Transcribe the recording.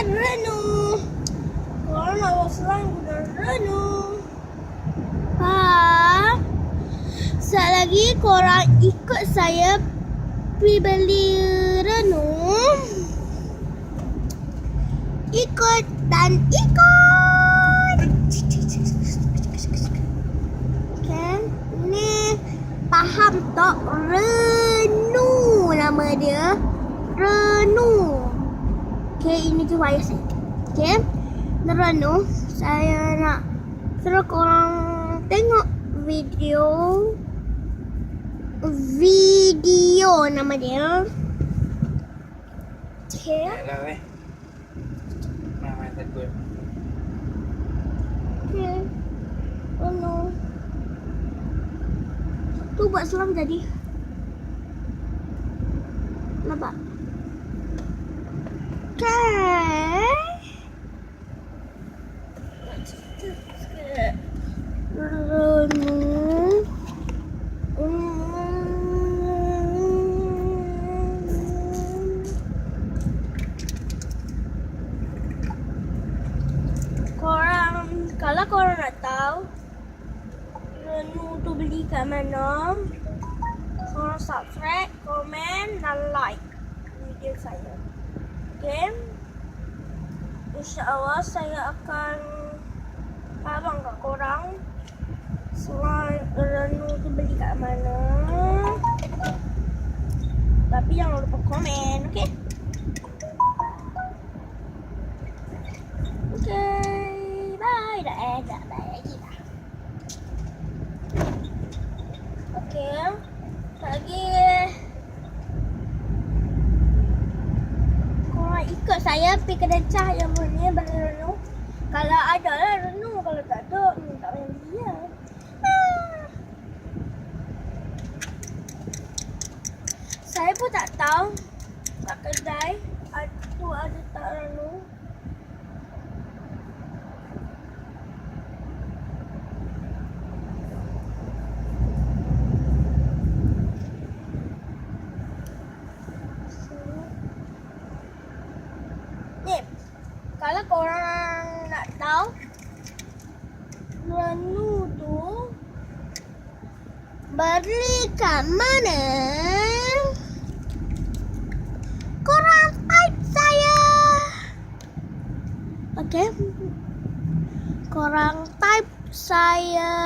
Renu. Korang nak bawa selang guna Renu. Sekejap lagi korang ikut saya pergi beli Renu. Ikut dan ikut. Okay. Ni paham tak? Renu nama dia. Renu. Okay, ini tu wayar saya. Okay. Renu, saya nak suruh korang tengok video nama dia. Okay. Yalah weh. Mama takut. Okay. Oh no. Tu buat selang jadi. Nampak? Okay. Kalau korang nak tahu Renu tu beli kat mana, korang subscribe, komen dan like video saya. Okay? InsyaAllah saya akan abang kat korang selain Renu tu beli kat mana. Tapi jangan lupa komen, okay? Okay. Bye. Dah bye lagi dah. Okay. Lagi korang ikut saya pergi kedai cah yang ni beli Renu. Kalau ada lah Renu, kalau tak ada tak payah beli lah. Saya pun tak tahu kat kedai tu ada tak Renu. Ni, kalau korang nak tahu Renu tu beli kat mana, korang type saya. Okay. Korang type saya